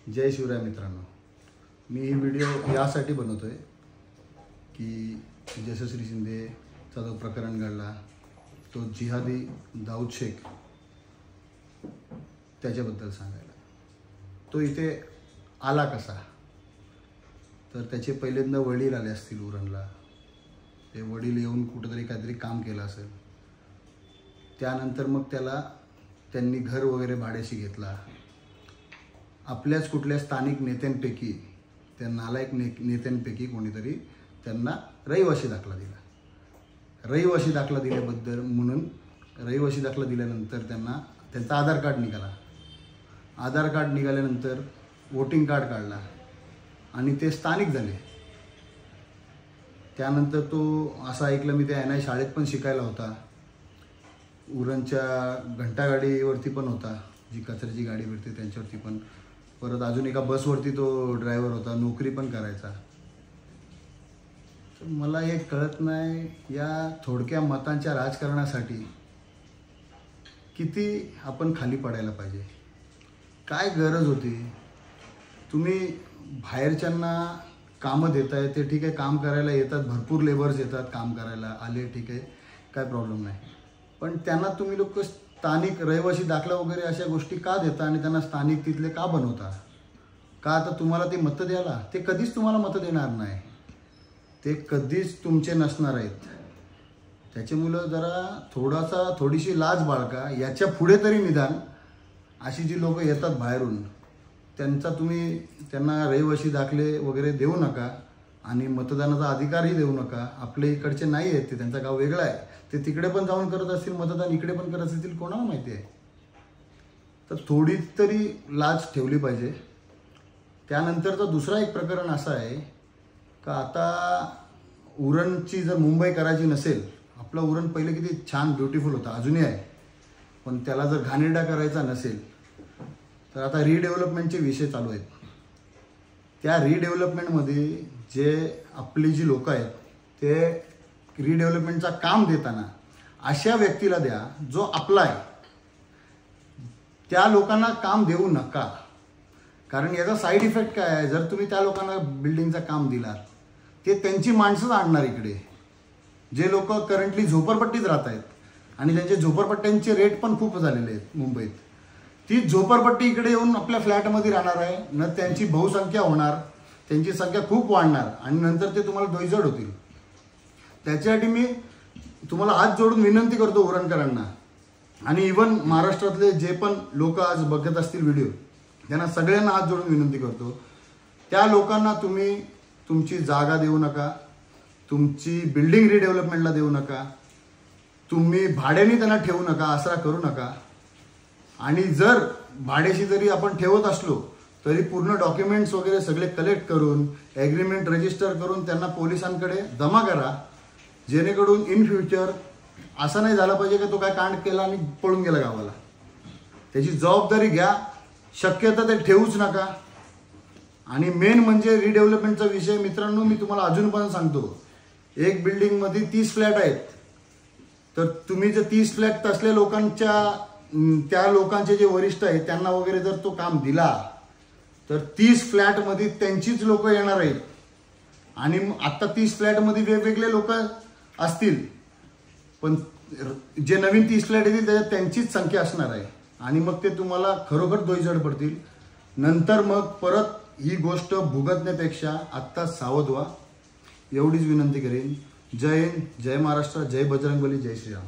जय शिवराय मित्रांनो, मी ही व्हिडिओ यासाठी बनवतोय की जयश्री शिंदेचा जो प्रकरण घडला तो जिहादी दाऊद शेख त्याच्याबद्दल सांगायला। तो इथे आला कसा, तर त्याचे पहिल्यांदा वडील आले असतील उरणला। ते वडील येऊन कुठेतरी काहीतरी काम केलं असेल, त्यानंतर मग त्यांनी घर वगैरे भाड्याशी घेतला। आपल्याच कुठल्या स्थानिक नेत्यांपैकी, त्या नालायक नेत्यांपैकी कोणीतरी त्यांना रहिवासी दाखला दिला। रहिवासी दाखला दिल्याबद्दल म्हणून रहिवासी दाखला दिल्यानंतर त्यांचा आधार कार्ड निघाला। आधार कार्ड निघाल्यानंतर वोटिंग कार्ड काढला आणि ते स्थानिक झाले। त्यानंतर तो असं ऐकलं मी, त्या NI शाळेत पण शिकायला होता, उरणच्या घंटागाडीवरती पण होता, जी कचऱ्याची गाडी भेटते त्यांच्यावरती पण, परत अजून एका बसवरती तो ड्रायव्हर होता, नोकरी पण करायचा। तर मला हे कळत नाही, या थोडक्या मतांच्या राजकारणासाठी किती आपण खाली पडायला पाहिजे, काय गरज होती। तुम्ही बाहेरच्यांना कामं देताय, ते ठीक आहे, काम करायला येतात, भरपूर लेबर्स येतात काम करायला, आले ठीक आहे, काय प्रॉब्लेम नाही, पण त्यांना तुम्ही लोक स्थानिक रहिवासी दाखला वगैरे अशा गोष्टी का देता आणि त्यांना स्थानिक तिथले का बनवता? का आता तुम्हाला ते मतं द्यायला? ते कधीच तुम्हाला मतं देणार नाही, ते कधीच तुमचे नसणार आहेत। त्याच्यामुळं जरा थोडीशी लाज बाळगा, याच्या पुढे तरी निदान अशी जी लोक येतात बाहेरून त्यांना रहिवासी दाखले वगैरे देऊ नका आणि मतदानाचा अधिकारही देऊ नका। आपले इकडचे नाही आहेत, ते त्यांचा गाव वेगळा आहे, ते तिकडे पण जाऊन करत असतील मतदान, इकडे पण करत असतील, कोणाला माहिती आहे। तर थोडी तरी लाज ठेवली पाहिजे। त्यानंतरचं दुसरा एक प्रकरण असं आहे का, आता उरणची जर मुंबई करायची नसेल, आपलं उरण पहिले किती छान ब्युटिफुल होता, अजूनही आहे, पण त्याला जर घाणेरडा करायचा नसेल तर आता रिडेव्हलपमेंटचे विषय चालू आहेत। त्या रिडेव्हलपमेंटमध्ये जे आपली जी लोक आहेत, ते रिडेव्हलपमेंटचा काम देताना अशा व्यक्तीला द्या जो आपला आहे, त्या लोकांना काम देऊ नका। कारण याचा साईड इफेक्ट काय आहे, जर तुम्ही त्या लोकांना बिल्डिंगचं काम दिलात, ते त्यांची माणसंच आणणार इकडे, जे लोक करंटली झोपडपट्टीत राहत आहेत आणि त्यांचे झोपडपट्ट्यांचे रेट पण खूप झालेले आहेत मुंबईत। ती झोपडपट्टी इकडे येऊन आपल्या फ्लॅटमध्ये राहणार आहे न, त्यांची बहुसंख्या होणार, त्यांची संख्या खूप वाढणार आणि नंतर ते तुम्हाला दोईजड होतील। त्याच्यासाठी मी तुम्हाला हात जोडून विनंती करतो उरणकरांना, आणि इवन महाराष्ट्रातले जे पण लोक आज बघत असतील व्हिडिओ, त्यांना सगळ्यांना हात जोडून विनंती करतो, त्या लोकांना तुम्ही तुमची जागा देऊ नका, तुमची बिल्डिंग रिडेव्हलपमेंटला देऊ नका, तुम्ही भाड्याने त्यांना ठेवू नका, आसरा करू नका। आणि जर भाड्याशी जरी आपण ठेवत असलो तरी पूर्ण डॉक्युमेंट्स वगैरे सगळे कलेक्ट करून, ॲग्रीमेंट रजिस्टर करून त्यांना पोलिसांकडे जमा करा, जेणेकरून इन फ्युचर असं नाही झालं पाहिजे की तो काय कांड केला आणि पळून गेला गावाला। त्याची जबाबदारी घ्या, शक्यता ते ठेवूच नका। आणि मेन म्हणजे रिडेव्हलपमेंटचा विषय मित्रांनो, मी तुम्हाला अजून पण सांगतो, एक बिल्डिंगमध्ये 30 फ्लॅट आहेत, तर तुम्ही जर 30 फ्लॅट असलेल्या त्या लोकांचे जे वरिष्ठ आहेत त्यांना वगैरे जर तो काम दिला, तर 30 फ्लॅटमध्ये त्यांचीच लोक येणार आहेत। आणि आता 30 फ्लॅटमध्ये वेगवेगळे लोक असतील, पण जे नवीन 30 फ्लॅट येतील त्याच्यात त्यांचीच संख्या असणार आहे, आणि मग ते तुम्हाला खरोखर दोईजड पडतील। नंतर मग परत ही गोष्ट भुगतण्यापेक्षा आत्ता सावध व्हा, एवढीच विनंती करेन। जय हिंद, जय महाराष्ट्र, जय बजरंगबली, जय श्रीराम।